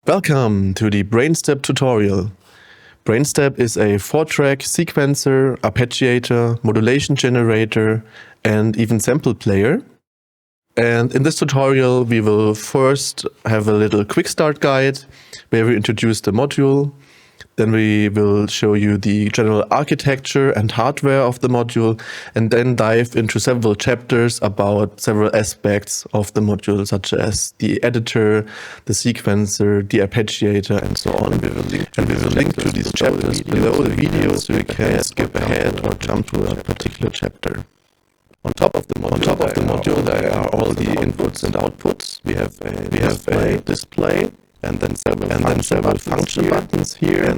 Welcome to the Brainstep tutorial. Brainstep is a 4-track sequencer, arpeggiator, modulation generator, and even sample player. And in this tutorial, we will first have a little quick start guide where we introduce the module. Then we will show you the general architecture and hardware of the module, and then dive into several chapters about several aspects of the module, such as the editor, the sequencer, the arpeggiator, and so on. We will link to these chapters below the video so you can skip ahead or jump to a particular chapter. On top of the module, there are all the inputs and outputs. We have a display. And then several function buttons here,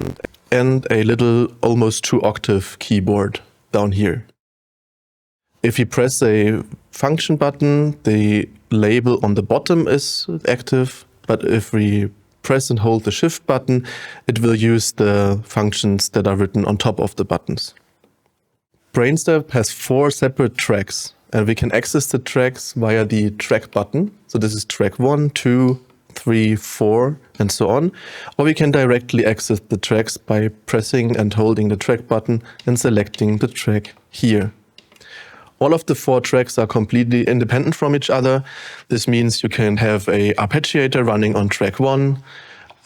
and a little almost 2-octave keyboard down here. If you press a function button, the label on the bottom is active, but if we press and hold the shift button, it will use the functions that are written on top of the buttons. Brainstep has 4 separate tracks, and we can access the tracks via the track button. So this is track 1, 2, 3, 4, and so on. Or we can directly access the tracks by pressing and holding the track button and selecting the track here. All of the 4 tracks are completely independent from each other. This means you can have a arpeggiator running on track 1,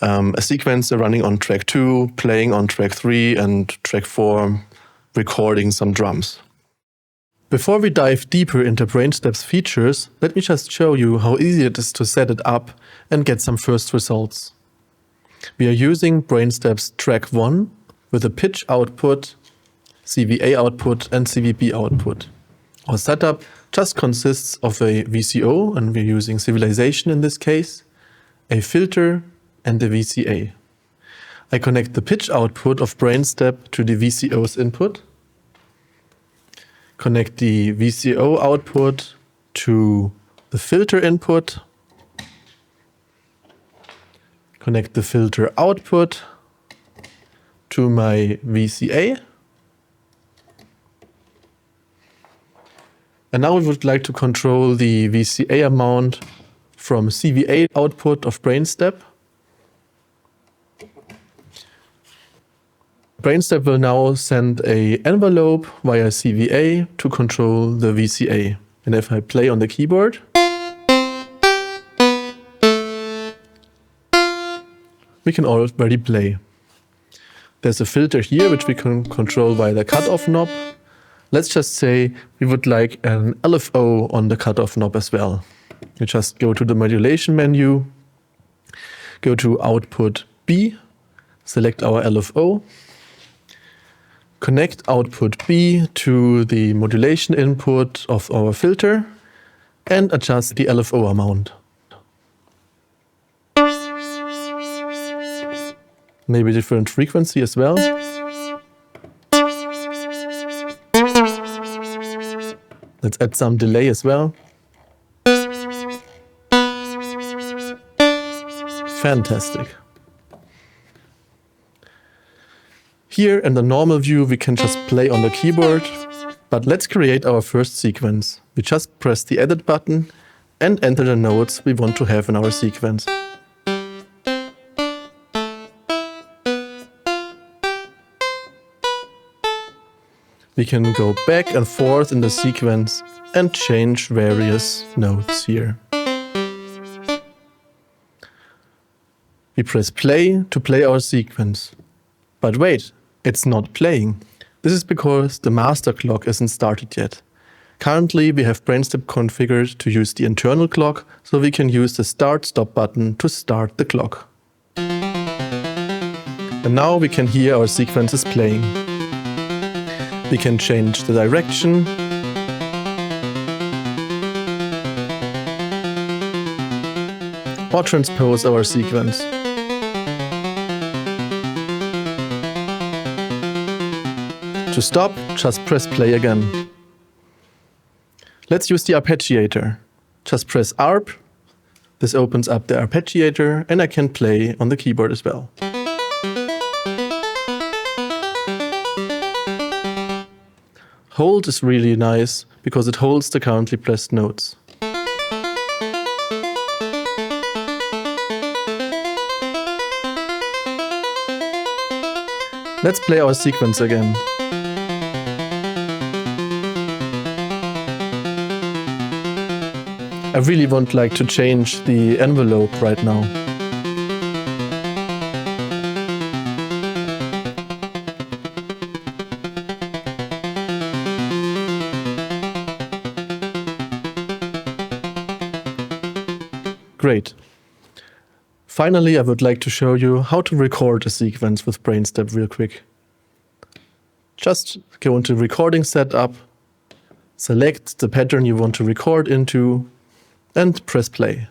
a sequencer running on track 2, playing on track 3, and track 4 recording some drums. Before we dive deeper into Brainstep's features, let me just show you how easy it is to set it up and get some first results. We are using Brainstep's track 1 with a pitch output, CVA output, and CVB output. Our setup just consists of a VCO, and we're using Civilization in this case, a filter, and a VCA. I connect the pitch output of Brainstep to the VCO's input. Connect the VCO output to the filter input. Connect the filter output to my VCA. And now we would like to control the VCA amount from CVA output of Brainstep. Brainstep will now send an envelope via CVA to control the VCA. And if I play on the keyboard, we can already play. There's a filter here which we can control via the cutoff knob. Let's just say we would like an LFO on the cutoff knob as well. We just go to the modulation menu, go to output B, select our LFO, connect output B to the modulation input of our filter, and adjust the LFO amount. Maybe different frequency as well. Let's add some delay as well. Fantastic. Here in the normal view, we can just play on the keyboard, but let's create our first sequence. We just press the edit button and enter the notes we want to have in our sequence. We can go back and forth in the sequence and change various notes here. We press play to play our sequence. But wait, it's not playing. This is because the master clock isn't started yet. Currently, we have Brainstep configured to use the internal clock, so we can use the start-stop button to start the clock. And now we can hear our sequences playing. We can change the direction, or transpose our sequence. To stop, just press play again. Let's use the arpeggiator. Just press ARP. This opens up the arpeggiator, and I can play on the keyboard as well. Hold is really nice because it holds the currently pressed notes. Let's play our sequence again. I really won't like to change the envelope right now. Great. Finally, I would like to show you how to record a sequence with Brainstep real quick. Just go into Recording Setup, select the pattern you want to record into, and press play.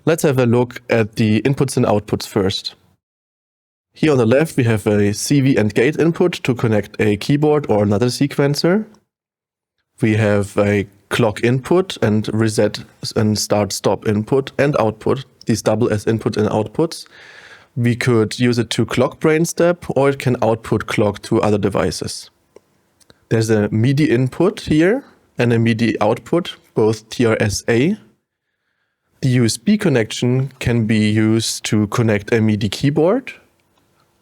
Let's have a look at the inputs and outputs first. Here on the left we have a CV and gate input to connect a keyboard or another sequencer. We have a clock input and reset and start-stop input and output. These double as input and outputs. We could use it to clock Brainstep, or it can output clock to other devices. There's a MIDI input here and a MIDI output, both TRS-A. The USB connection can be used to connect a MIDI keyboard,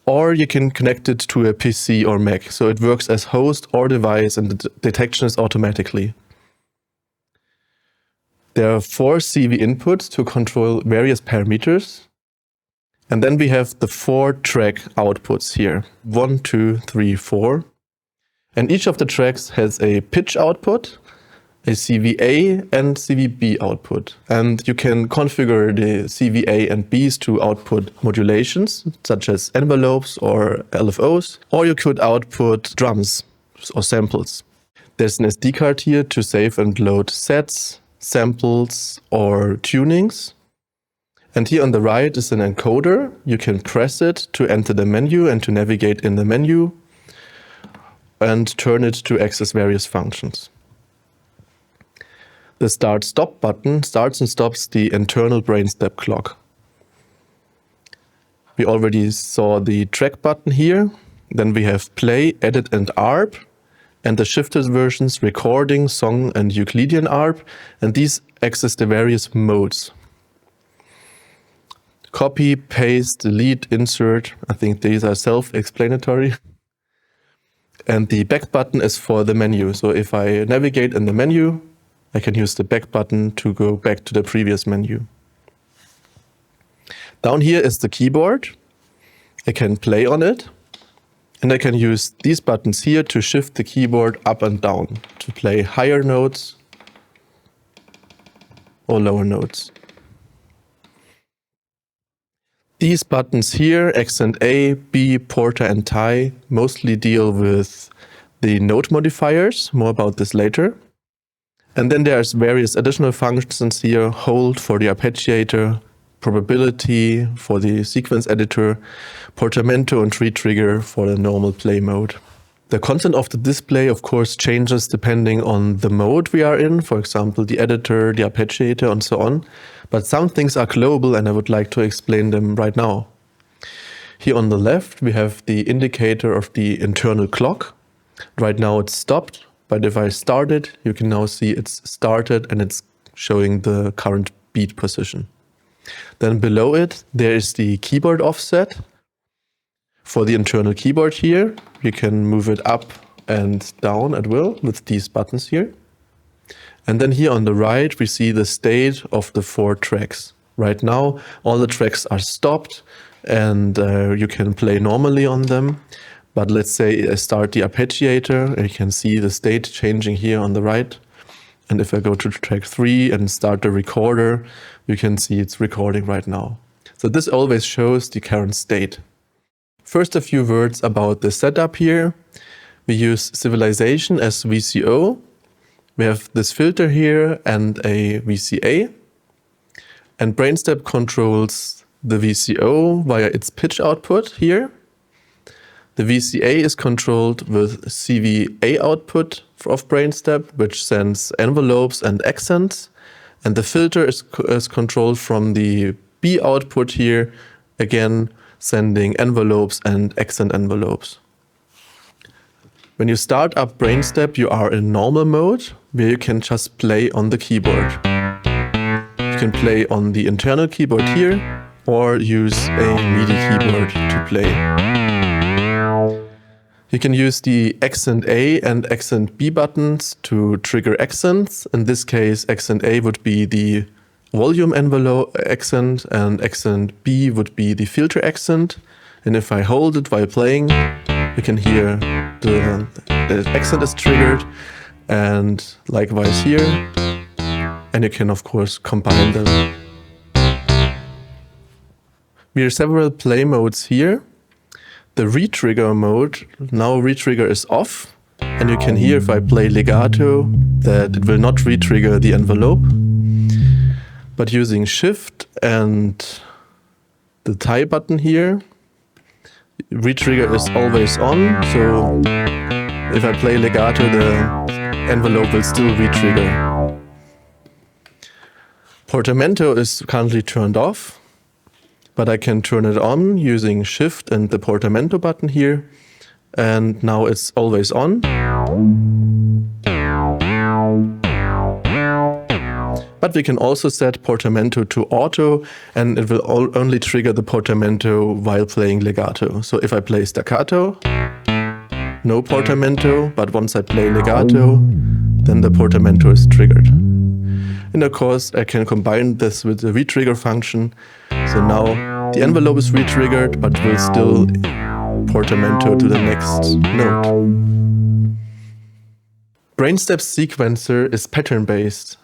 or you can connect it to a PC or Mac, so it works as host or device and the detection is automatically. There are 4 CV inputs to control various parameters. And then we have the 4 track outputs here. 1, 2, 3, 4. And each of the tracks has a pitch output, a CVA and CVB output. And you can configure the CVA and Bs to output modulations, such as envelopes or LFOs, or you could output drums or samples. There's an SD card here to save and load sets, samples, or tunings. And here on the right is an encoder. You can press it to enter the menu and to navigate in the menu, and turn it to access various functions. The start-stop button starts and stops the internal Brainstep clock. We already saw the track button here. Then we have play, edit and ARP, and the shifted versions recording, song and Euclidean ARP, and these access the various modes. Copy, paste, delete, insert, I think these are self-explanatory. And the back button is for the menu. So if I navigate in the menu, I can use the back button to go back to the previous menu. Down here is the keyboard. I can play on it. And I can use these buttons here to shift the keyboard up and down to play higher notes or lower notes. These buttons here, accent A, B, porter and tie, mostly deal with the note modifiers. More about this later. And then there's various additional functions here, hold for the arpeggiator, probability for the sequence editor, portamento and retrigger for the normal play mode. The content of the display, of course, changes depending on the mode we are in, for example, the editor, the arpeggiator, and so on. But some things are global, and I would like to explain them right now. Here on the left, we have the indicator of the internal clock. Right now it's stopped, but if I start it, you can now see it's started and it's showing the current beat position. Then below it, there is the keyboard offset. For the internal keyboard here, you can move it up and down at will with these buttons here. And then here on the right, we see the state of the 4 tracks. Right now, all the tracks are stopped and you can play normally on them. But let's say I start the arpeggiator, and you can see the state changing here on the right. And if I go to track 3 and start the recorder, you can see it's recording right now. So this always shows the current state. First, a few words about the setup here. We use Civilization as VCO. We have this filter here and a VCA. And Brainstep controls the VCO via its pitch output here. The VCA is controlled with CVA output of Brainstep, which sends envelopes and accents. And the filter is controlled from the B output here, again sending envelopes and accent envelopes. When you start up Brainstep, you are in normal mode, where you can just play on the keyboard. You can play on the internal keyboard here, or use a MIDI keyboard to play. You can use the accent A and accent B buttons to trigger accents. In this case, accent A would be the volume envelope accent and accent B would be the filter accent. And if I hold it while playing, you can hear the accent is triggered, and likewise here. And you can of course combine them. We have several play modes here. The retrigger mode, now retrigger is off, and you can hear if I play legato that it will not retrigger the envelope. But using shift and the tie button here, retrigger is always on, so if I play legato the envelope will still retrigger. Portamento is currently turned off, but I can turn it on using shift and the portamento button here, and now it's always on. But we can also set portamento to auto, and it will only trigger the portamento while playing legato. So if I play staccato, no portamento, but once I play legato, then the portamento is triggered. And of course, I can combine this with the retrigger function. So now the envelope is retriggered, but will still portamento to the next note. Brainstep's sequencer is pattern-based.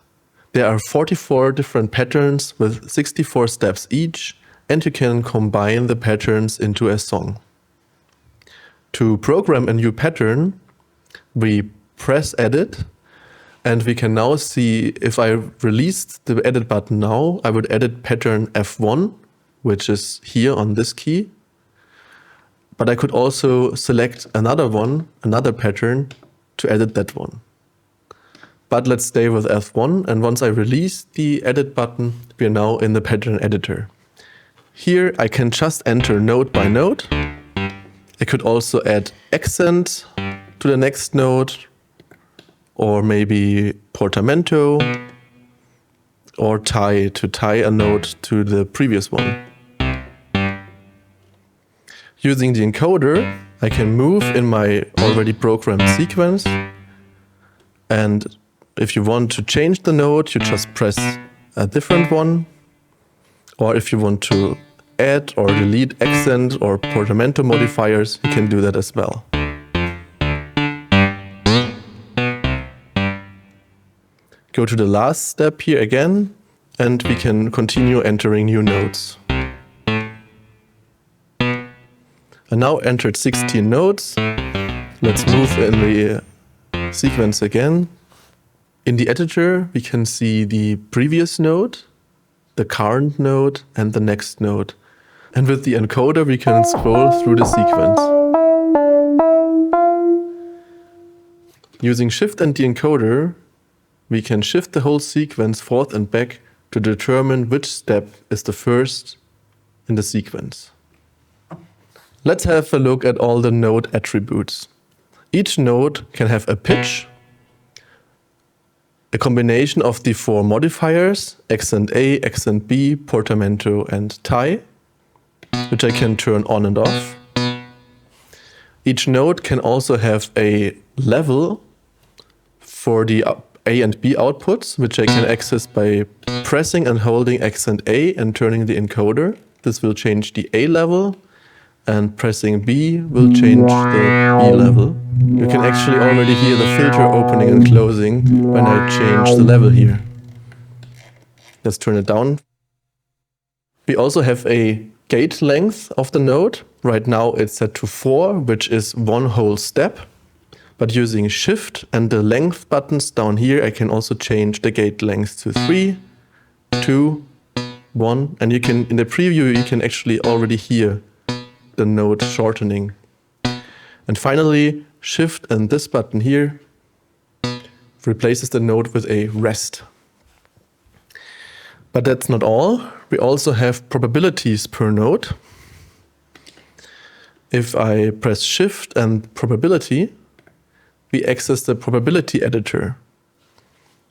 There are 44 different patterns with 64 steps each, and you can combine the patterns into a song. To program a new pattern, we press edit, and we can now see if I released the edit button now, I would edit pattern F1, which is here on this key. But I could also select another one, another pattern, to edit that one. But let's stay with F1, and once I release the edit button, we are now in the pattern editor. Here I can just enter note by note. I could also add accent to the next note, or maybe portamento, or tie to tie a note to the previous one. Using the encoder, I can move in my already programmed sequence, and if you want to change the note, you just press a different one, or if you want to add or delete accent or portamento modifiers, you can do that as well. Go to the last step here again, and we can continue entering new notes. I now entered 16 notes. Let's move in the sequence again. In the editor, we can see the previous note, the current note, and the next note. And with the encoder, we can scroll through the sequence. Using shift and the encoder, we can shift the whole sequence forth and back to determine which step is the first in the sequence. Let's have a look at all the note attributes. Each note can have a pitch, a combination of the 4 modifiers, accent A, accent B, portamento, and tie, which I can turn on and off. Each note can also have a level for the A and B outputs, which I can access by pressing and holding accent A and turning the encoder. This will change the A level, and pressing B will change the B level. You can actually already hear the filter opening and closing when I change the level here. Let's turn it down. We also have a gate length of the note. Right now it's set to 4, which is 1 whole step. But using shift and the length buttons down here, I can also change the gate length to 3, 2, 1. And you can, in the preview, you can actually already hear the note shortening. And finally, shift and this button here replaces the note with a rest. But that's not all. We also have probabilities per note. If I press Shift and Probability, we access the probability editor.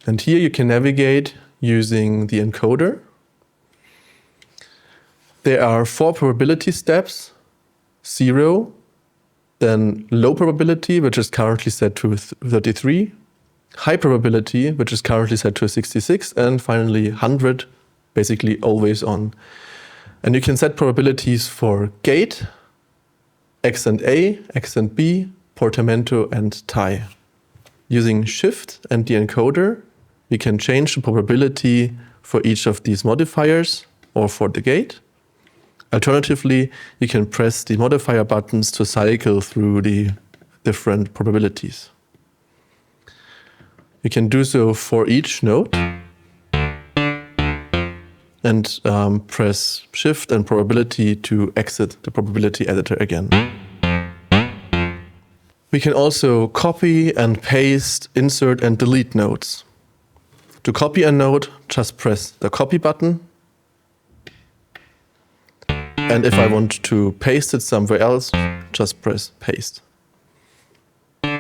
And here you can navigate using the encoder. There are 4 probability steps: 0, then low probability, which is currently set to 33, high probability, which is currently set to 66, and finally 100, basically always on. And you can set probabilities for gate, accent A, accent B, portamento, and tie. Using Shift and the encoder, we can change the probability for each of these modifiers or for the gate. Alternatively, you can press the modifier buttons to cycle through the different probabilities. You can do so for each note and press Shift and Probability to exit the probability editor again. We can also copy and paste, insert and delete notes. To copy a note, just press the copy button. And if I want to paste it somewhere else, just press paste.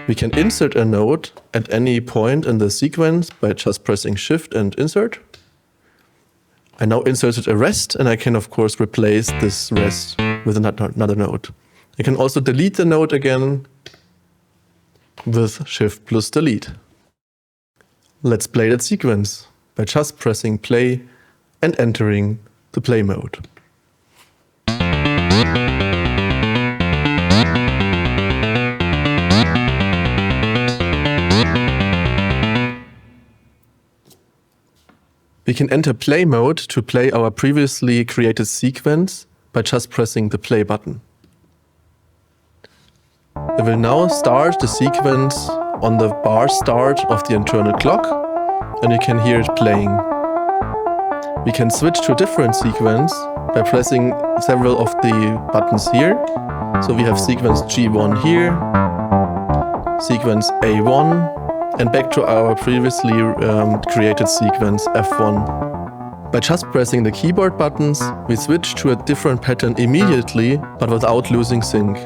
We can insert a note at any point in the sequence by just pressing Shift and Insert. I now inserted a rest, and I can of course replace this rest with another note. I can also delete the note again with Shift plus Delete. Let's play that sequence by just pressing play and entering the play mode. We can enter play mode to play our previously created sequence by just pressing the play button. We will now start the sequence on the bar start of the internal clock, and you can hear it playing. We can switch to a different sequence by pressing several of the buttons here. So we have sequence G1 here, sequence A1, and back to our previously created sequence F1. By just pressing the keyboard buttons, we switch to a different pattern immediately, but without losing sync.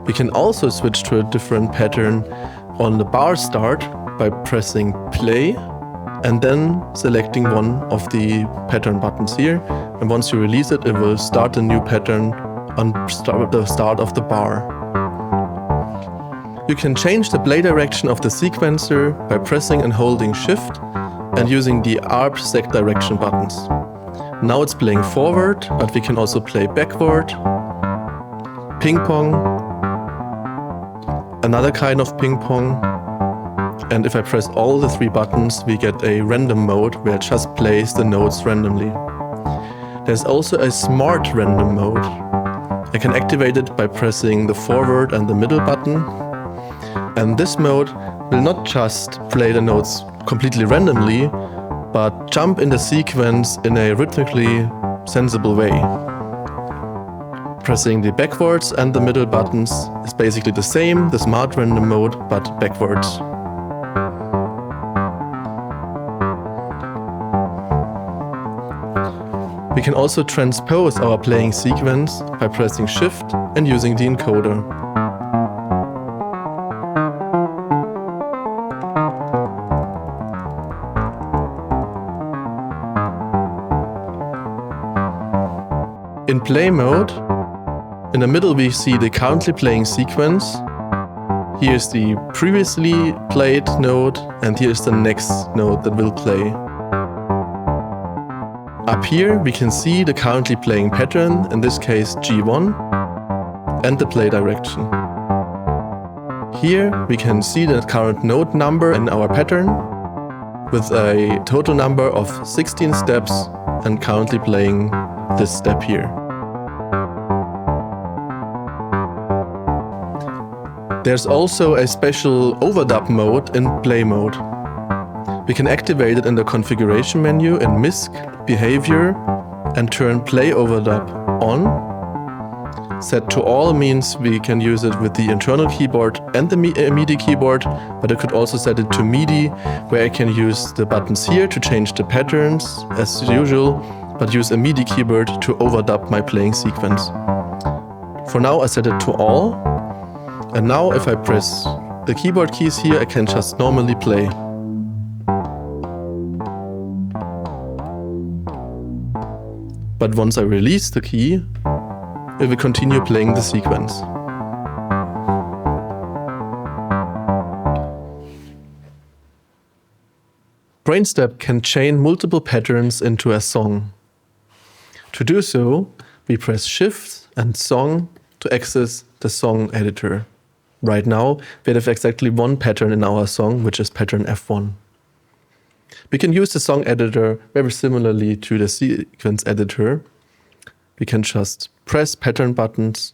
We can also switch to a different pattern on the bar start by pressing play and then selecting one of the pattern buttons here. And once you release it, it will start a new pattern on the start of the bar. You can change the play direction of the sequencer by pressing and holding Shift and using the ARP Sec direction buttons. Now it's playing forward, but we can also play backward, ping pong, another kind of ping pong, and if I press all the 3 buttons, we get a random mode where it just plays the notes randomly. There's also a smart random mode. I can activate it by pressing the forward and the middle button. And this mode will not just play the notes completely randomly, but jump in the sequence in a rhythmically sensible way. Pressing the backwards and the middle buttons is basically the same, the smart random mode, but backwards. We can also transpose our playing sequence by pressing Shift and using the encoder. In play mode, in the middle we see the currently playing sequence. Here's the previously played note, and here's the next note that will play. Up here we can see the currently playing pattern, in this case G1, and the play direction. Here we can see the current note number in our pattern, with a total number of 16 steps, and currently playing this step here. There's also a special overdub mode in play mode. We can activate it in the configuration menu in MISC, Behavior, and turn play overdub on. Set to all means we can use it with the internal keyboard and the MIDI keyboard, but I could also set it to MIDI, where I can use the buttons here to change the patterns as usual, but use a MIDI keyboard to overdub my playing sequence. For now I set it to all, and now if I press the keyboard keys here, I can just normally play. But once I release the key, it will continue playing the sequence. Brainstep can chain multiple patterns into a song. To do so, we press Shift and Song to access the song editor. Right now, we have exactly one pattern in our song, which is pattern F1. We can use the song editor very similarly to the sequence editor. We can just press pattern buttons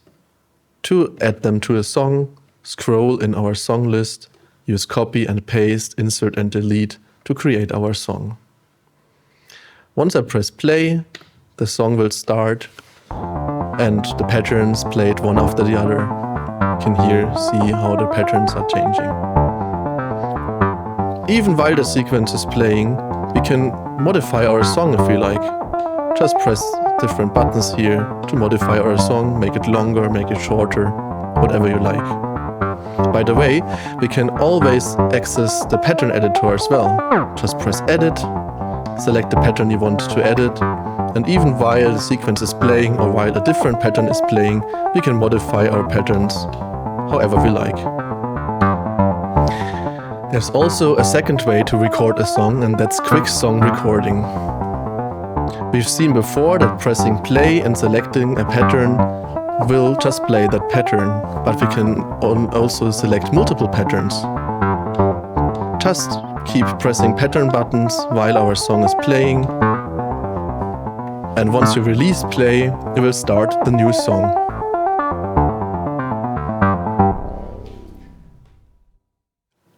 to add them to a song, scroll in our song list, use copy and paste, insert and delete to create our song. Once I press play, the song will start and the patterns played one after the other. You can here see how the patterns are changing. Even while the sequence is playing, we can modify our song if we like. Just press different buttons here to modify our song, make it longer, make it shorter, whatever you like. By the way, we can always access the pattern editor as well. Just press Edit, select the pattern you want to edit, and even while the sequence is playing or while a different pattern is playing, we can modify our patterns however we like. There's also a second way to record a song, and that's quick song recording. We've seen before that pressing play and selecting a pattern will just play that pattern, but we can also select multiple patterns. Just keep pressing pattern buttons while our song is playing, and once you release play, it will start the new song.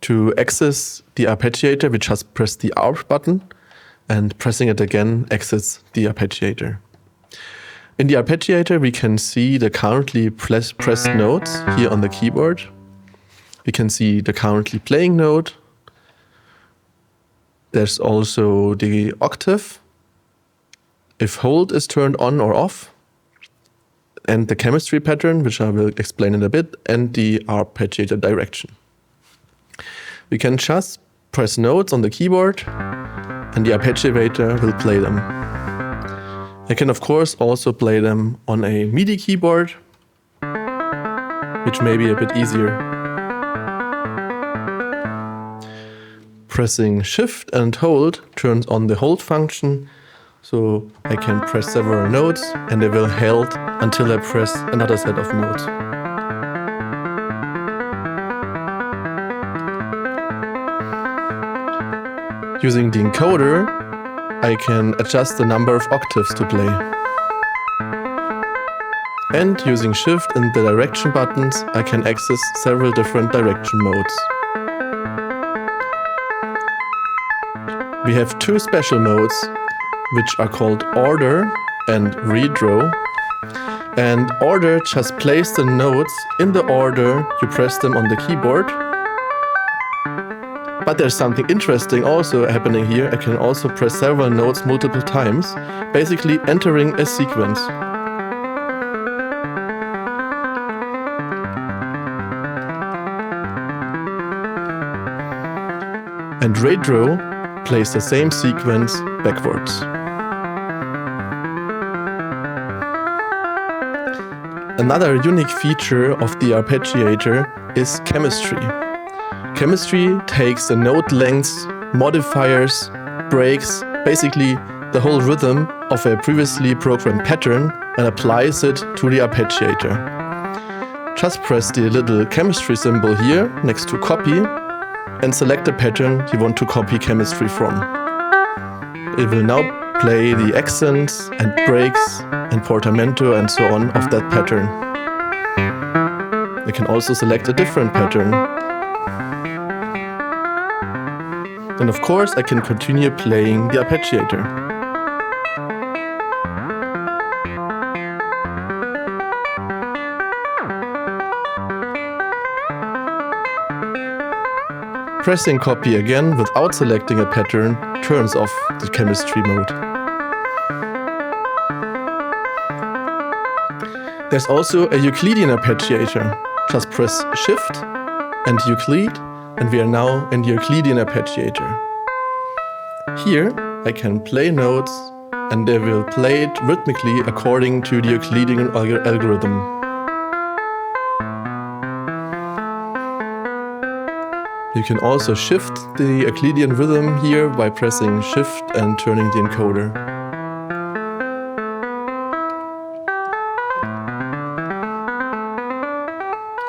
To access the arpeggiator, we just press the ARP button, and pressing it again exits the arpeggiator. In the arpeggiator, we can see the currently pressed notes here on the keyboard. We can see the currently playing note. There's also the octave, if hold is turned on or off, and the chemistry pattern, which I will explain in a bit, and the arpeggiator direction. We can just press notes on the keyboard and the arpeggiator will play them. I can of course also play them on a MIDI keyboard, which may be a bit easier. Pressing Shift and Hold turns on the hold function, so I can press several notes and they will hold until I press another set of notes. Using the encoder, I can adjust the number of octaves to play. And using Shift and the direction buttons, I can access several different direction modes. We have two special modes, which are called Order and Redraw. And Order just plays the notes in the order you press them on the keyboard. But there's something interesting also happening here. I can also press several notes multiple times, basically entering a sequence. And Redraw plays the same sequence backwards. Another unique feature of the arpeggiator is chemistry. Chemistry takes the note lengths, modifiers, breaks, basically the whole rhythm of a previously programmed pattern and applies it to the arpeggiator. Just press the little chemistry symbol here next to copy and select the pattern you want to copy chemistry from. It will now play the accents and breaks and portamento and so on of that pattern. You can also select a different pattern. And of course, I can continue playing the arpeggiator. Pressing copy again without selecting a pattern turns off the chemistry mode. There's also a Euclidean arpeggiator. Just press Shift and Euclid, and we are now in the Euclidean arpeggiator. Here I can play notes and they will play it rhythmically according to the Euclidean algorithm. You can also shift the Euclidean rhythm here by pressing Shift and turning the encoder.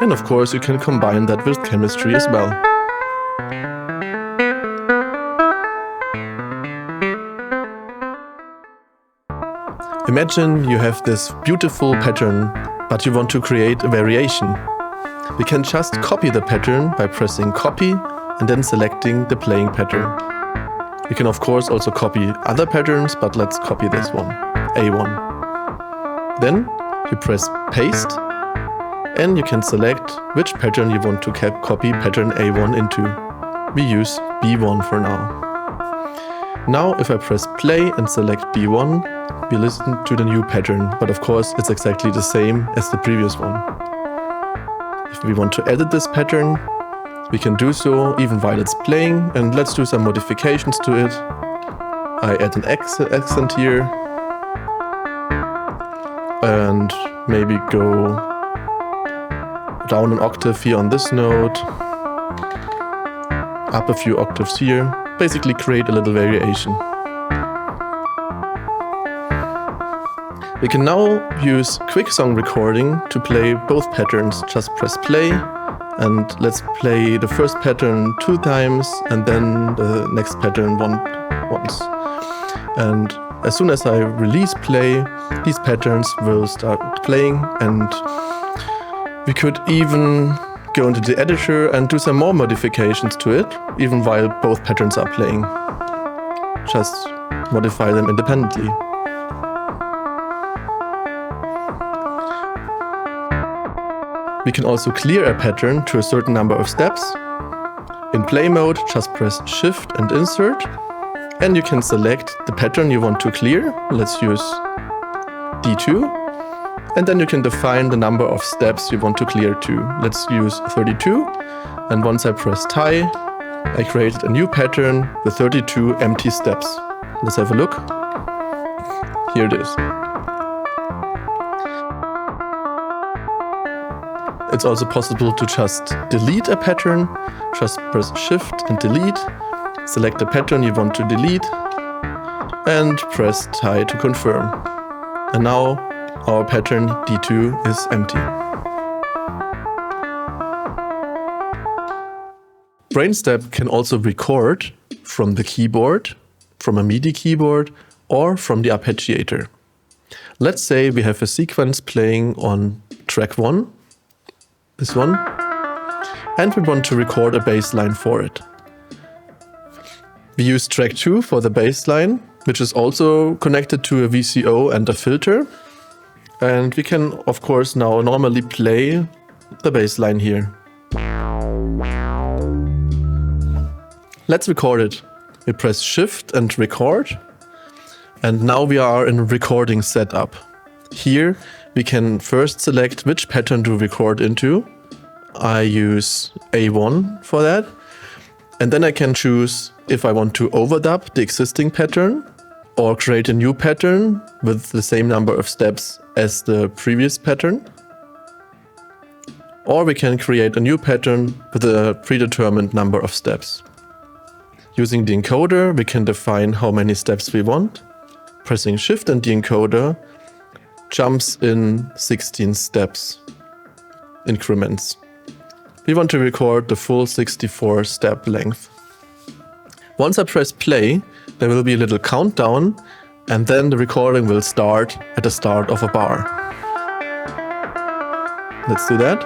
And of course you can combine that with chemistry as well. Imagine you have this beautiful pattern, but you want to create a variation. We can just copy the pattern by pressing Copy and then selecting the playing pattern. We can of course also copy other patterns, but let's copy this one, A1. Then you press Paste and you can select which pattern you want to copy pattern A1 into. We use B1 for now. Now if I press play and select B1, we listen to the new pattern, but of course it's exactly the same as the previous one. If we want to edit this pattern, we can do so even while it's playing, and let's do some modifications to it. I add an accent here and maybe go down an octave here on this note, up a few octaves here, basically create a little variation. We can now use quick song recording to play both patterns. Just press play and let's play the first pattern 2 times and then the next pattern once. And as soon as I release play, these patterns will start playing, and we could even go into the editor and do some more modifications to it, even while both patterns are playing. Just modify them independently. We can also clear a pattern to a certain number of steps. In play mode, just press Shift and Insert, and you can select the pattern you want to clear. Let's use D2. And then you can define the number of steps you want to clear to. Let's use 32. And once I press tie, I created a new pattern with 32 empty steps. Let's have a look. Here it is. It's also possible to just delete a pattern. Just press Shift and Delete. Select the pattern you want to delete and press tie to confirm. And now our pattern D2 is empty. Brainstep can also record from the keyboard, from a MIDI keyboard, or from the arpeggiator. Let's say we have a sequence playing on track 1, this one, and we want to record a bass line for it. We use track 2 for the bass line, which is also connected to a VCO and a filter. And we can, of course, now normally play the bass line here. Let's record it. We press Shift and Record. And now we are in recording setup. Here we can first select which pattern to record into. I use A1 for that. And then I can choose if I want to overdub the existing pattern or create a new pattern with the same number of steps as the previous pattern. Or we can create a new pattern with a predetermined number of steps. Using the encoder, we can define how many steps we want. Pressing Shift and the encoder jumps in 16 steps increments. We want to record the full 64 step length. Once I press play, there will be a little countdown, and then the recording will start at the start of a bar. Let's do that.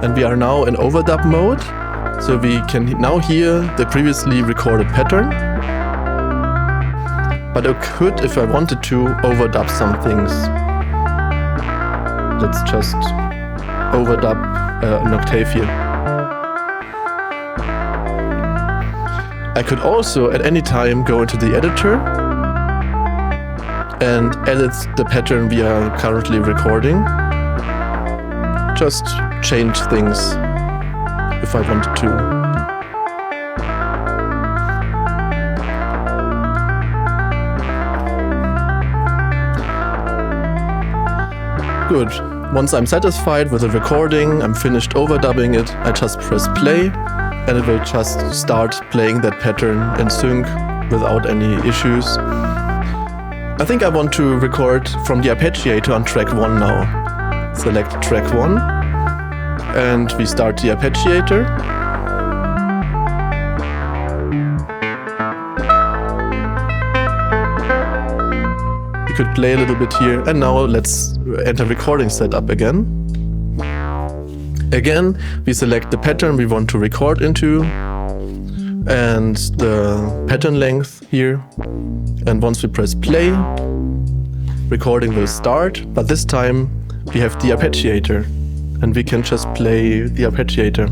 And we are now in overdub mode, so we can now hear the previously recorded pattern. but I could, if I wanted to, overdub some things. Let's just overdub an octave here. I could also at any time go into the editor and edit the pattern we are currently recording. Just change things if I wanted to. Good. Once I'm satisfied with the recording, I'm finished overdubbing it, I just press play and it will just start playing that pattern in sync without any issues. I think I want to record from the arpeggiator on track 1 now. Select track 1 and we start the arpeggiator. We could play a little bit here and now let's enter recording setup again. Again, we select the pattern we want to record into and the pattern length here. And once we press play, recording will start, but this time we have the arpeggiator and we can just play the arpeggiator.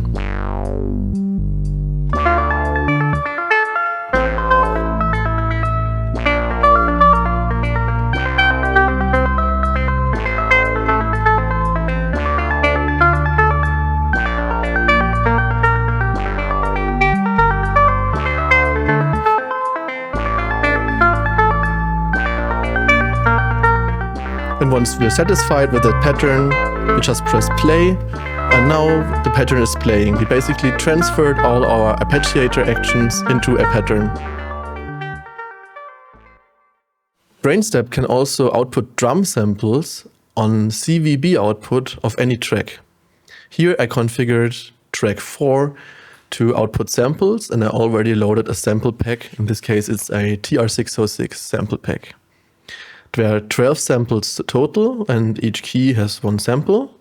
And once we're satisfied with that pattern, we just press play, and now the pattern is playing. We basically transferred all our arpeggiator actions into a pattern. Brainstep can also output drum samples on CVB output of any track. Here I configured track 4 to output samples, and I already loaded a sample pack. In this case it's a TR-606 sample pack. There are 12 samples total and each key has 1 sample.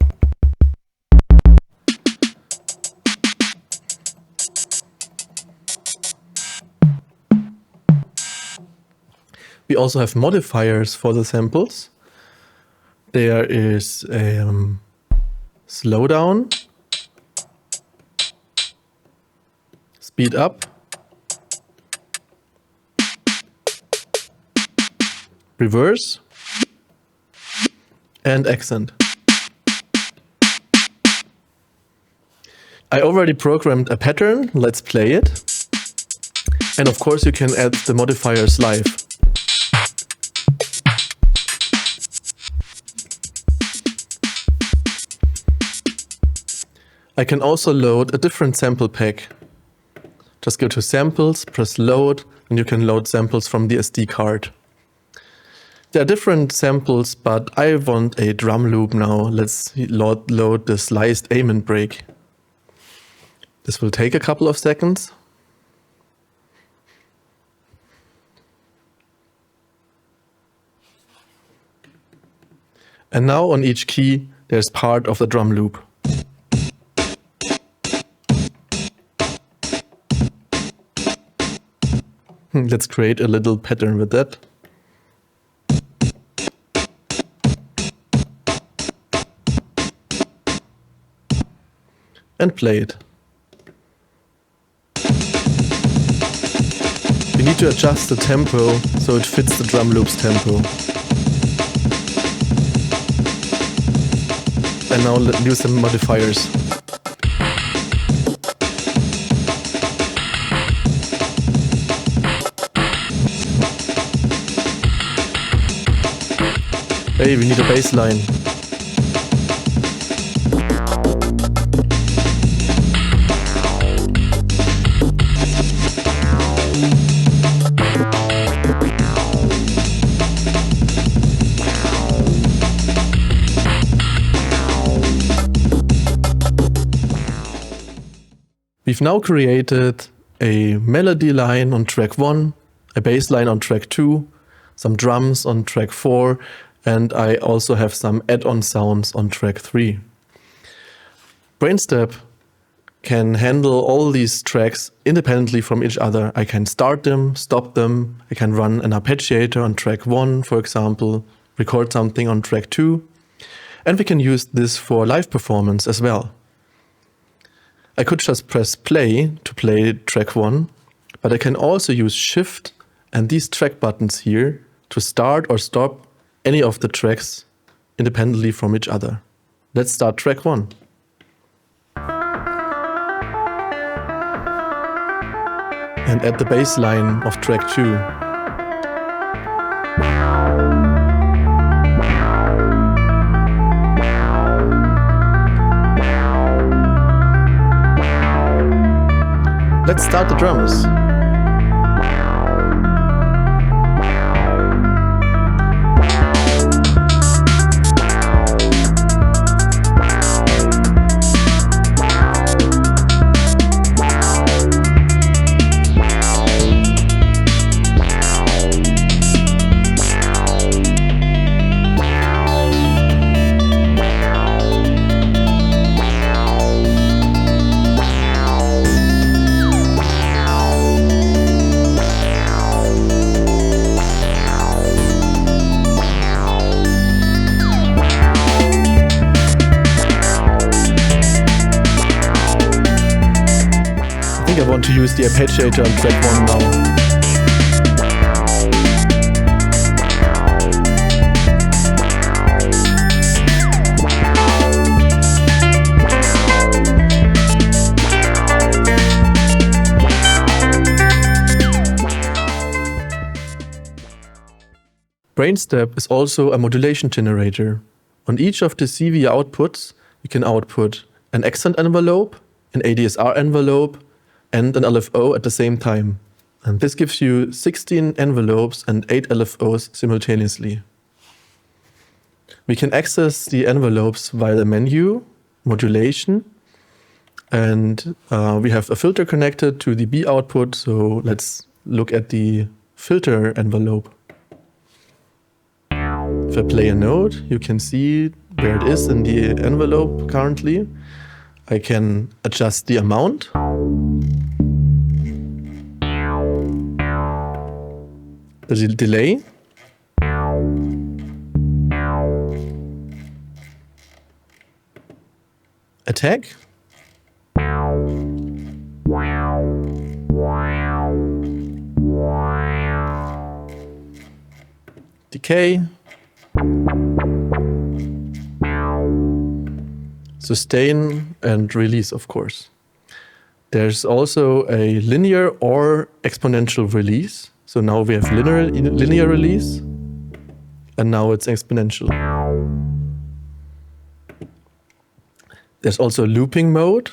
We also have modifiers for the samples. There is slowdown, speed up, reverse, and accent. I already programmed a pattern, let's play it. And of course you can add the modifiers live. I can also load a different sample pack. Just go to samples, press load, and you can load samples from the SD card. There are different samples, but I want a drum loop now. Let's load the sliced amen break. This will take a couple of seconds. And now on each key, there's part of the drum loop. Let's create a little pattern with that. And play it. We need to adjust the tempo so it fits the drum loop's tempo. And now let's use the modifiers. Hey, we need a bass line. We've now created a melody line on track 1, a bass line on track 2, some drums on track 4, and I also have some add-on sounds on track 3. Brainstep can handle all these tracks independently from each other. I can start them, stop them. I can run an arpeggiator on track 1, for example, record something on track 2. And we can use this for live performance as well. I could just press play to play track 1, but I can also use Shift and these track buttons here to start or stop any of the tracks independently from each other. Let's start track 1. And add the bass line of track 2. Let's start the drums. I want to use the arpeggiator on track 1 now. Brainstep is also a modulation generator. On each of the CV outputs, you can output an accent envelope, an ADSR envelope, and an LFO at the same time. And this gives you 16 envelopes and 8 LFOs simultaneously. We can access the envelopes via the menu, Modulation, and we have a filter connected to the B output, so let's look at the filter envelope. If I play a note, you can see where it is in the envelope currently. I can adjust the amount. The delay. Attack. Decay. Sustain and release, of course. There's also a linear or exponential release. So now we have linear release, and now it's exponential. There's also looping mode.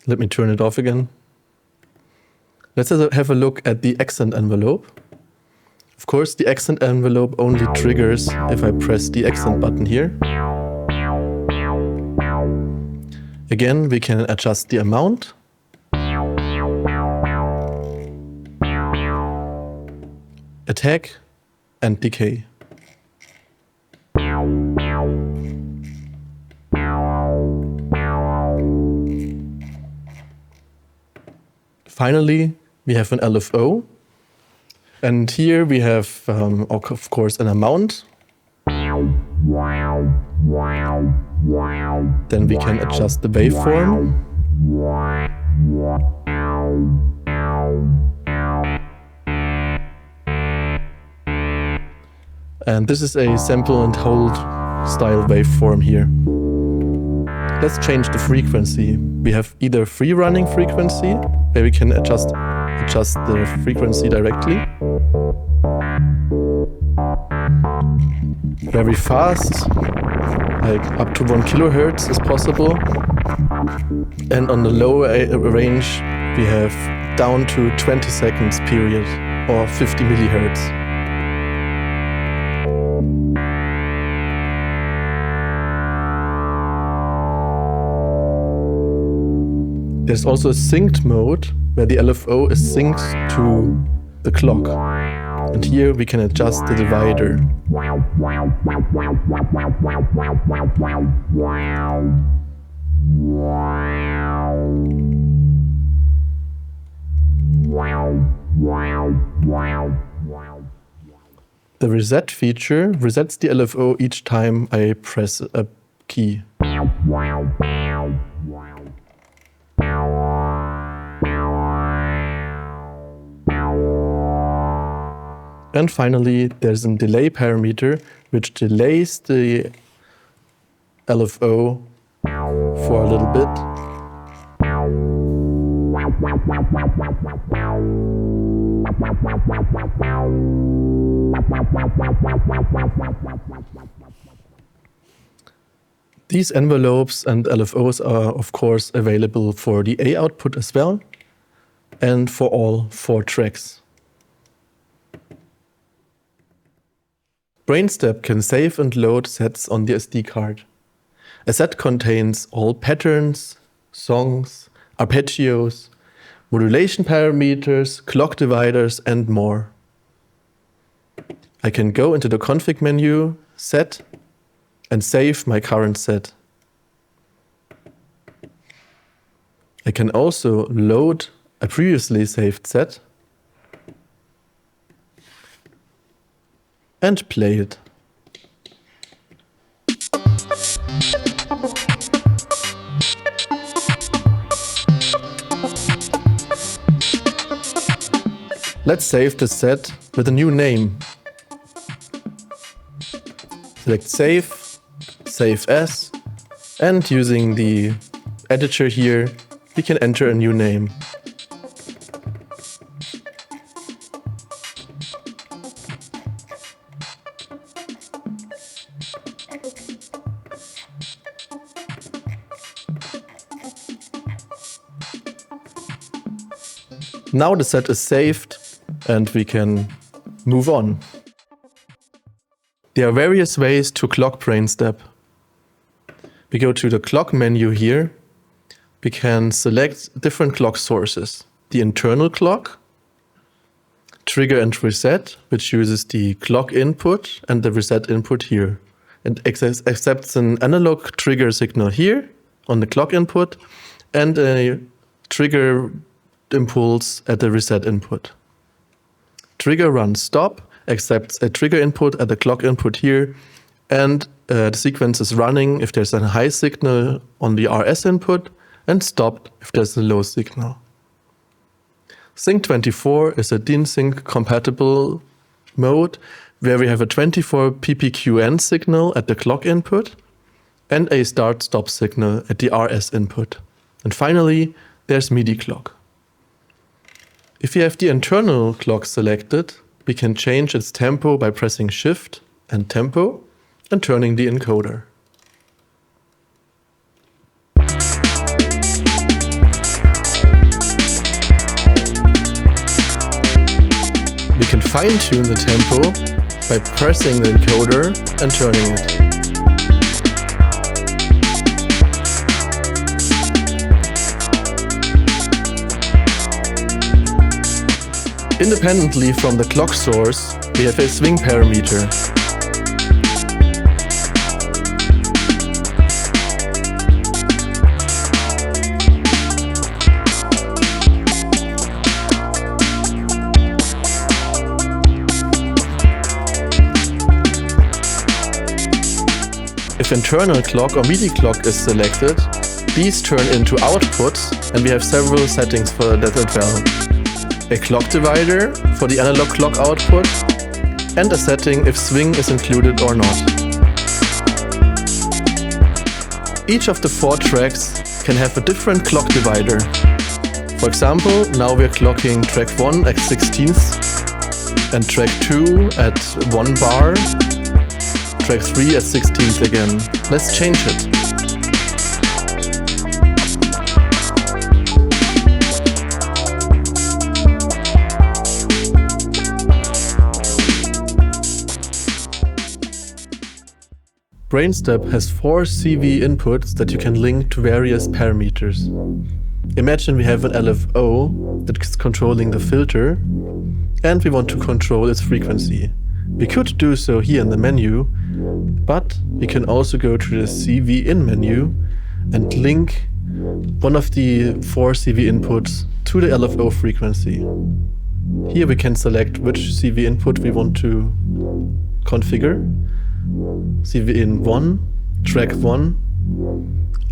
Let me turn it off again. Let's have a look at the accent envelope. Of course, the accent envelope only triggers if I press the accent button here. Again, we can adjust the amount. Attack and decay. Finally, we have an LFO. And here we have, of course, an amount. Then we can adjust the waveform. And this is a sample and hold style waveform here. Let's change the frequency. We have either free running frequency, where we can adjust the frequency directly. Very fast, like up to 1 kilohertz is possible. And on the low range, we have down to 20 seconds period or 50 millihertz. There's also a synced mode, where the LFO is synced to the clock. And here we can adjust the divider. The reset feature resets the LFO each time I press a key. And finally, there's a delay parameter which delays the LFO for a little bit. These envelopes and LFOs are of course available for the A output as well, and for all 4 tracks. Brainstep can save and load sets on the SD card. A set contains all patterns, songs, arpeggios, modulation parameters, clock dividers, and more. I can go into the config menu, set, and save my current set. I can also load a previously saved set and play it. Let's save the set with a new name. Select Save, Save As, and using the editor here, we can enter a new name. Now the set is saved and we can move on. There are various ways to clock Brainstep. We go to the clock menu here. We can select different clock sources. The internal clock, trigger and reset, which uses the clock input and the reset input here. And accepts an analog trigger signal here on the clock input and a trigger impulse at the reset input. Trigger run stop accepts a trigger input at the clock input here, and the sequence is running if there's a high signal on the RS input, and stopped if there's a low signal. Sync24 is a DIN-sync compatible mode where we have a 24 PPQN signal at the clock input and a start-stop signal at the RS input. And finally, there's MIDI clock. If you have the internal clock selected, we can change its tempo by pressing Shift and Tempo and turning the encoder. We can fine-tune the tempo by pressing the encoder and turning it. Independently from the clock source, we have a swing parameter. If internal clock or MIDI clock is selected, these turn into outputs, and we have several settings for that as well. A clock divider for the analog clock output, and a setting if swing is included or not. Each of the 4 tracks can have a different clock divider. For example, now we're clocking track 1 at 16th, and track 2 at 1 bar, track 3 at 16th again. Let's change it. Brainstep has 4 CV inputs that you can link to various parameters. Imagine we have an LFO that's controlling the filter and we want to control its frequency. We could do so here in the menu, but we can also go to the CV in menu and link one of the 4 CV inputs to the LFO frequency. Here we can select which CV input we want to configure. CV in 1, track 1,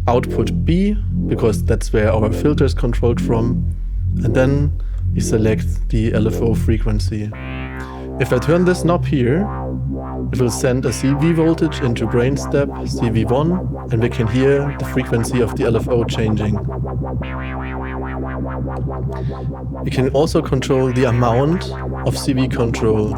output B, because that's where our filter is controlled from, and then we select the LFO frequency. If I turn this knob here, it will send a CV voltage into Brainstep CV1, and we can hear the frequency of the LFO changing. We can also control the amount of CV control.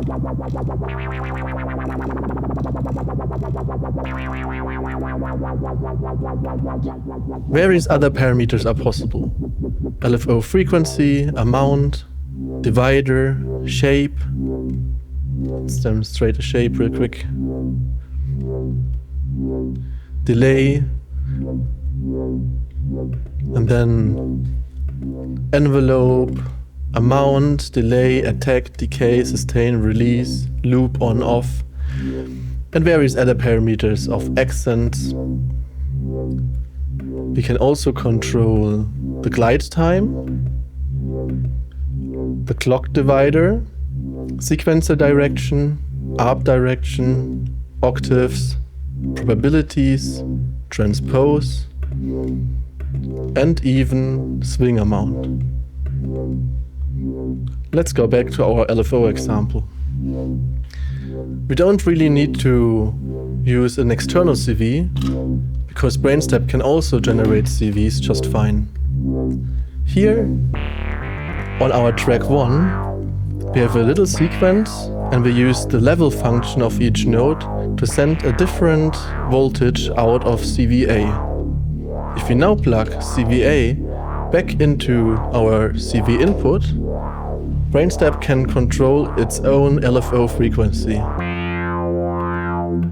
Various other parameters are possible. LFO frequency, amount, divider, shape. Let's demonstrate a shape real quick. Delay. And then envelope, amount, delay, attack, decay, sustain, release, loop, on, off, and various other parameters of accents. We can also control the glide time, the clock divider, sequencer direction, arp direction, octaves, probabilities, transpose, and even swing amount. Let's go back to our LFO example. We don't really need to use an external CV, because Brainstep can also generate CVs just fine. Here, on our track 1, we have a little sequence and we use the level function of each node to send a different voltage out of CVA. If we now plug CVA back into our CV input, Brainstep can control its own LFO frequency.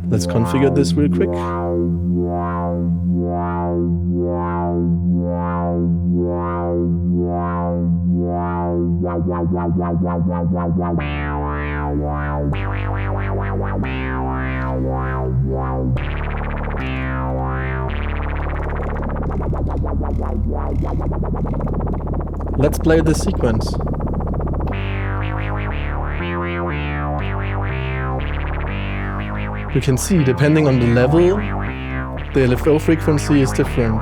Let's configure this real quick. Let's play this sequence. You can see, depending on the level, the LFO frequency is different.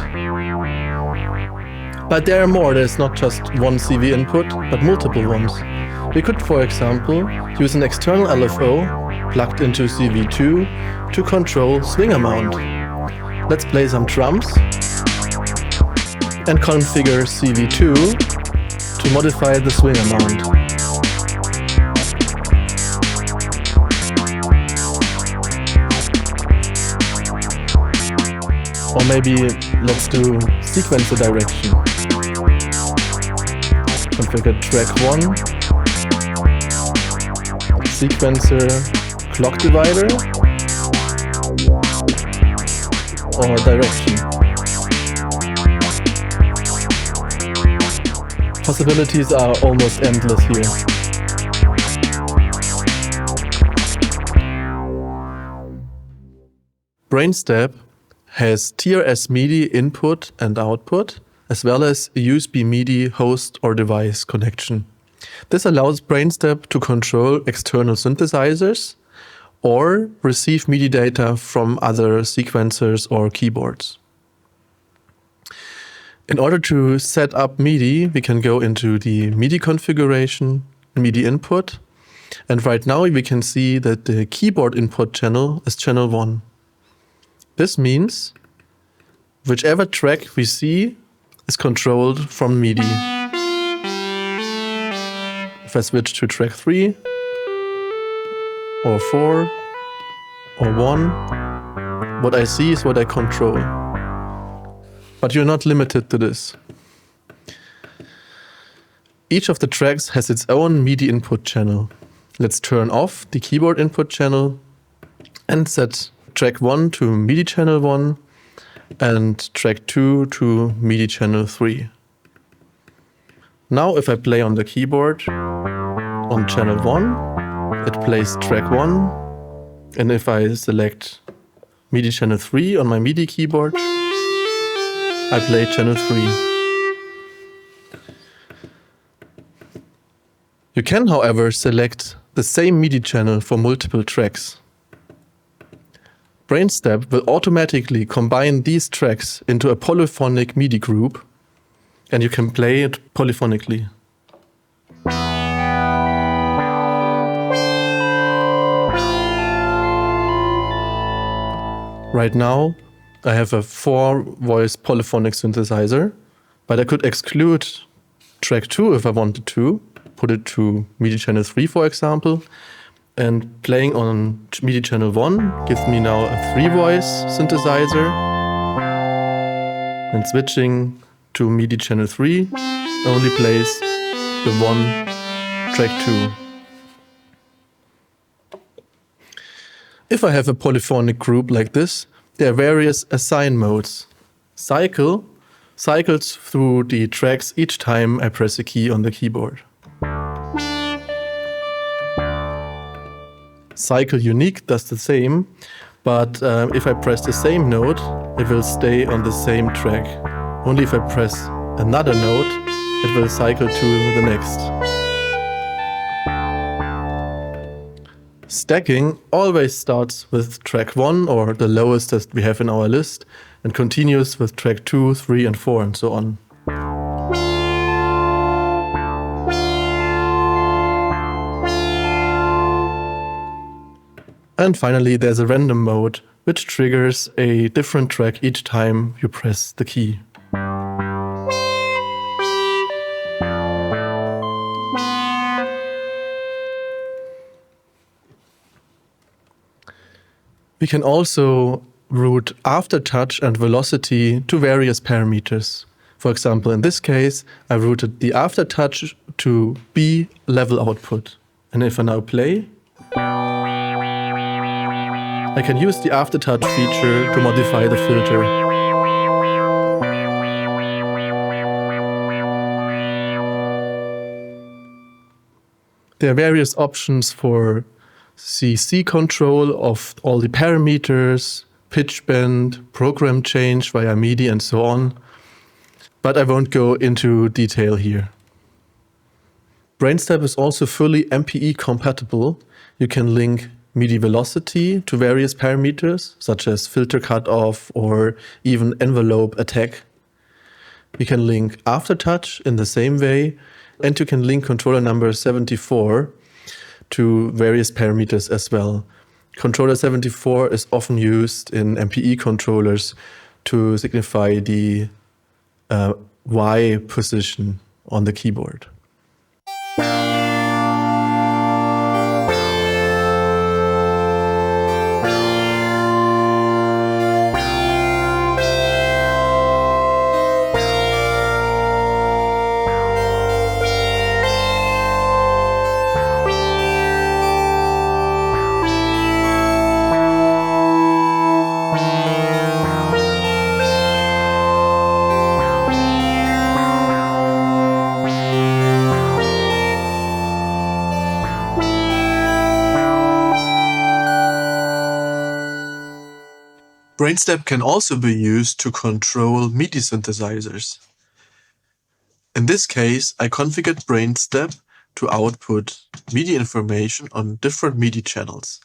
But there are more. There's not just one CV input, but multiple ones. We could, for example, use an external LFO plugged into CV2 to control swing amount. Let's play some drums and configure CV2 to modify the swing amount. Or maybe let's do sequencer direction. Configure track 1, sequencer, clock divider, or direction. Possibilities are almost endless here. Brainstep has TRS MIDI input and output, as well as a USB MIDI host or device connection. This allows Brainstep to control external synthesizers or receive MIDI data from other sequencers or keyboards. In order to set up MIDI, we can go into the MIDI configuration, MIDI input, and right now we can see that the keyboard input channel is channel 1. This means whichever track we see is controlled from MIDI. If I switch to track 3, or 4, or 1, what I see is what I control. But you're not limited to this. Each of the tracks has its own MIDI input channel. Let's turn off the keyboard input channel and set track 1 to MIDI channel 1 and track 2 to MIDI channel 3. Now if I play on the keyboard on channel 1, it plays track 1, and if I select MIDI channel 3 on my MIDI keyboard, I play channel 3. You can, however, select the same MIDI channel for multiple tracks. Brainstep will automatically combine these tracks into a polyphonic MIDI group, and you can play it polyphonically. Right now, I have a 4-voice polyphonic synthesizer, but I could exclude track 2 if I wanted to, put it to MIDI channel 3, for example, and playing on MIDI channel 1 gives me now a 3-voice synthesizer, and switching to MIDI channel 3 only plays the 1 track 2. If I have a polyphonic group like this, there are various assign modes. Cycle cycles through the tracks each time I press a key on the keyboard. Cycle unique does the same, but if I press the same note, it will stay on the same track. Only if I press another note, it will cycle to the next. Stacking always starts with track 1, or the lowest that we have in our list, and continues with track 2, 3, and 4, and so on. And finally, there's a random mode, which triggers a different track each time you press the key. We can also route aftertouch and velocity to various parameters. For example, in this case, I routed the aftertouch to B level output. And if I now play, I can use the aftertouch feature to modify the filter. There are various options for CC control of all the parameters, pitch bend, program change via MIDI, and so on. But I won't go into detail here. Brainstep is also fully MPE compatible. You can link MIDI velocity to various parameters, such as filter cutoff or even envelope attack. You can link aftertouch in the same way, and you can link controller number 74 to various parameters as well. Controller 74 is often used in MPE controllers to signify the Y position on the keyboard. Brainstep can also be used to control MIDI synthesizers. In this case, I configured Brainstep to output MIDI information on different MIDI channels.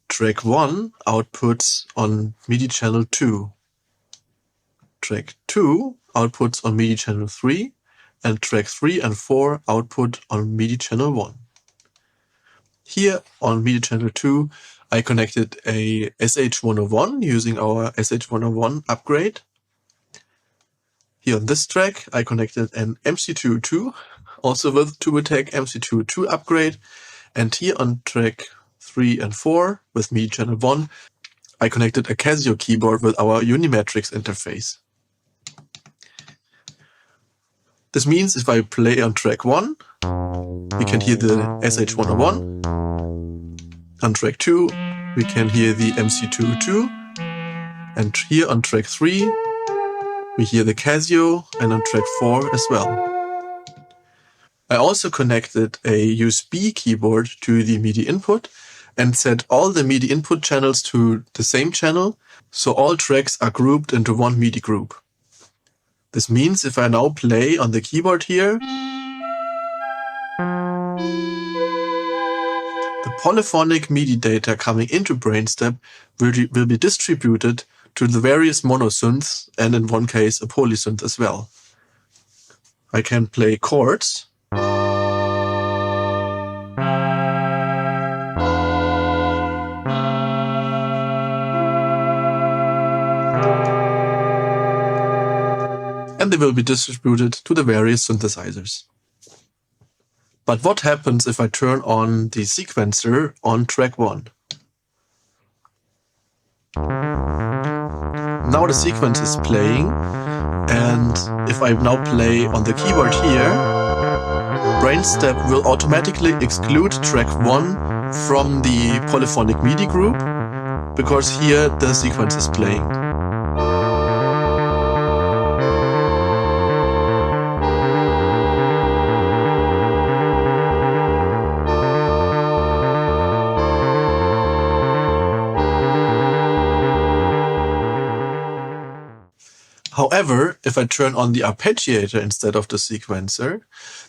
Track 1 outputs on MIDI channel 2. Track 2 outputs on MIDI channel 3, and track 3 and 4 output on MIDI channel 1. Here on MIDI channel 2, I connected a SH101 using our SH101 upgrade. Here on this track, I connected an MC202, also with TubeTech MC202 upgrade. And here on track 3 and 4 with MIDI channel 1, I connected a Casio keyboard with our Unimatrix interface. This means if I play on track 1, we can hear the SH101. On track 2, we can hear the MC202. And here on track 3, we hear the Casio, and on track 4 as well. I also connected a USB keyboard to the MIDI input and set all the MIDI input channels to the same channel, so all tracks are grouped into one MIDI group. This means if I now play on the keyboard here, the polyphonic MIDI data coming into Brainstep will be distributed to the various monosynths and in one case a polysynth as well. I can play chords. And they will be distributed to the various synthesizers. But what happens if I turn on the sequencer on track 1? Now the sequence is playing, and if I now play on the keyboard here, Brainstep will automatically exclude track 1 from the polyphonic MIDI group, because here the sequence is playing. However, if I turn on the arpeggiator instead of the sequencer,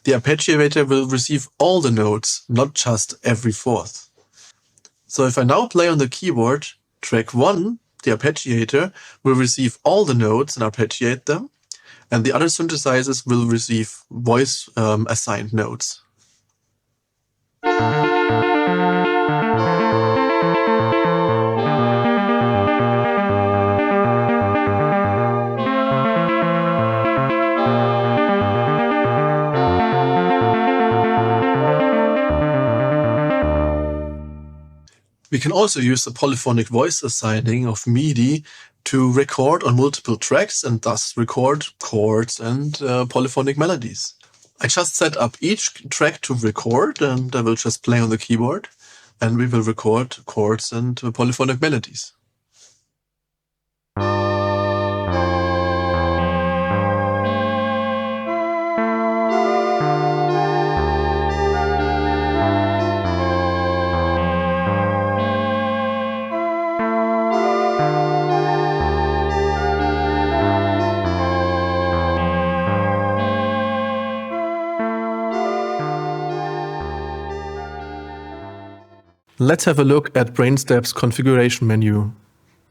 the arpeggiator will receive all the notes, not just every fourth. So if I now play on the keyboard, track 1, the arpeggiator will receive all the notes and arpeggiate them, and the other synthesizers will receive voice assigned notes. We can also use the polyphonic voice assigning of MIDI to record on multiple tracks and thus record chords and polyphonic melodies. I just set up each track to record, and I will just play on the keyboard and we will record chords and polyphonic melodies. Let's have a look at Brainstep's configuration menu.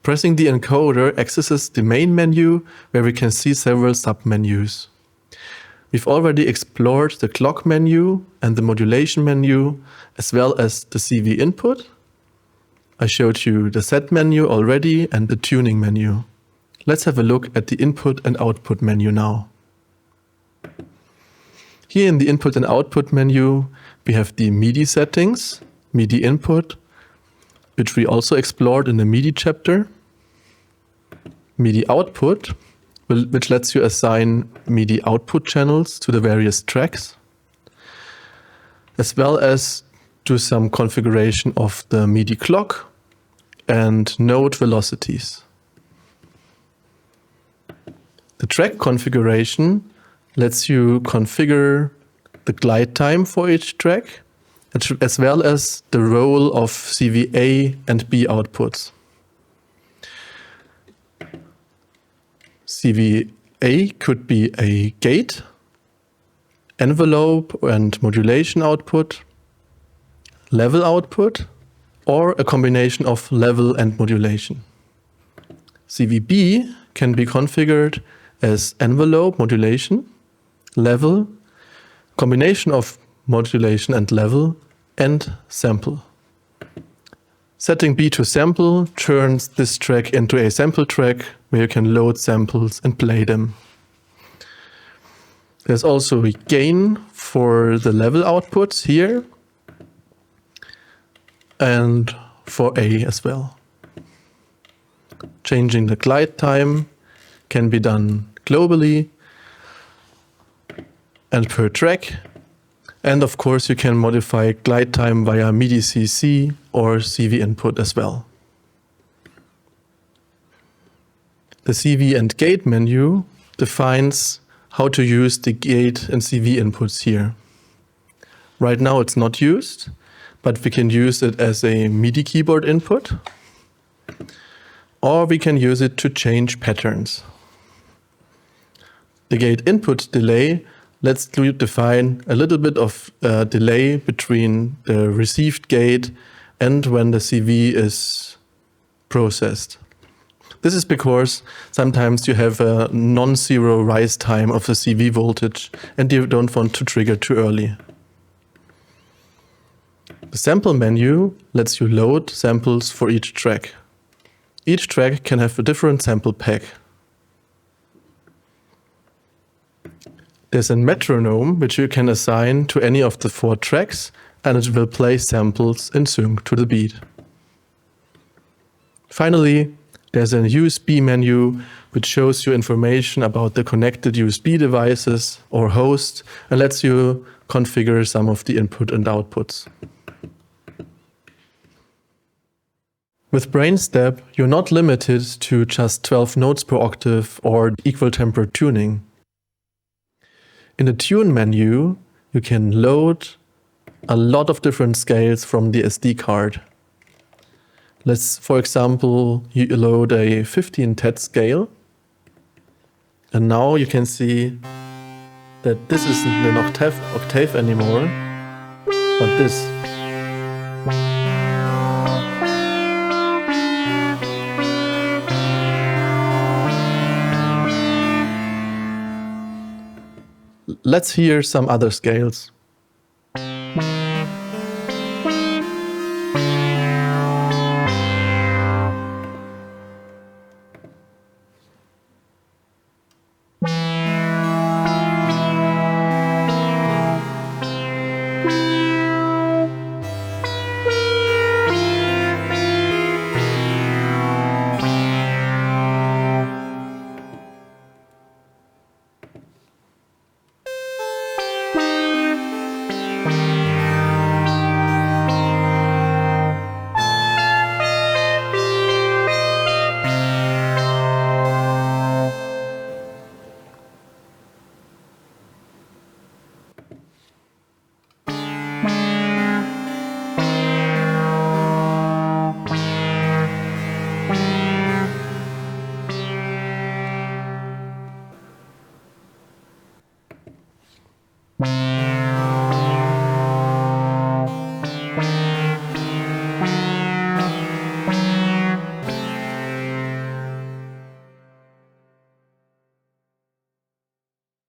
Pressing the encoder accesses the main menu, where we can see several sub-menus. We've already explored the clock menu and the modulation menu, as well as the CV input. I showed you the set menu already and the tuning menu. Let's have a look at the input and output menu now. Here in the input and output menu, we have the MIDI settings, MIDI input, which we also explored in the MIDI chapter, MIDI output, which lets you assign MIDI output channels to the various tracks, as well as do some configuration of the MIDI clock and note velocities. The track configuration lets you configure the glide time for each track, as well as the role of CVA and B outputs. CVA could be a gate, envelope and modulation output, level output, or a combination of level and modulation. CVB can be configured as envelope, modulation, level, combination of modulation and level, and sample. Setting B to sample turns this track into a sample track where you can load samples and play them. There's also a gain for the level outputs here and for A as well. Changing the glide time can be done globally and per track. And of course, you can modify glide time via MIDI CC or CV input as well. The CV and gate menu defines how to use the gate and CV inputs here. Right now it's not used, but we can use it as a MIDI keyboard input, or we can use it to change patterns. The gate input delay lets you define a little bit of delay between the received gate and when the CV is processed. This is because sometimes you have a non-zero rise time of the CV voltage and you don't want to trigger too early. The sample menu lets you load samples for each track. Each track can have a different sample pack. There's a metronome which you can assign to any of the 4 tracks, and it will play samples in sync to the beat. Finally, there's a USB menu which shows you information about the connected USB devices or host and lets you configure some of the input and outputs. With Brainstep, you're not limited to just 12 notes per octave or equal temper tuning. In the Tune menu, you can load a lot of different scales from the SD card. Let's, for example, you load a 15-tet scale. And now you can see that this isn't an octave anymore, but this. Let's hear some other scales.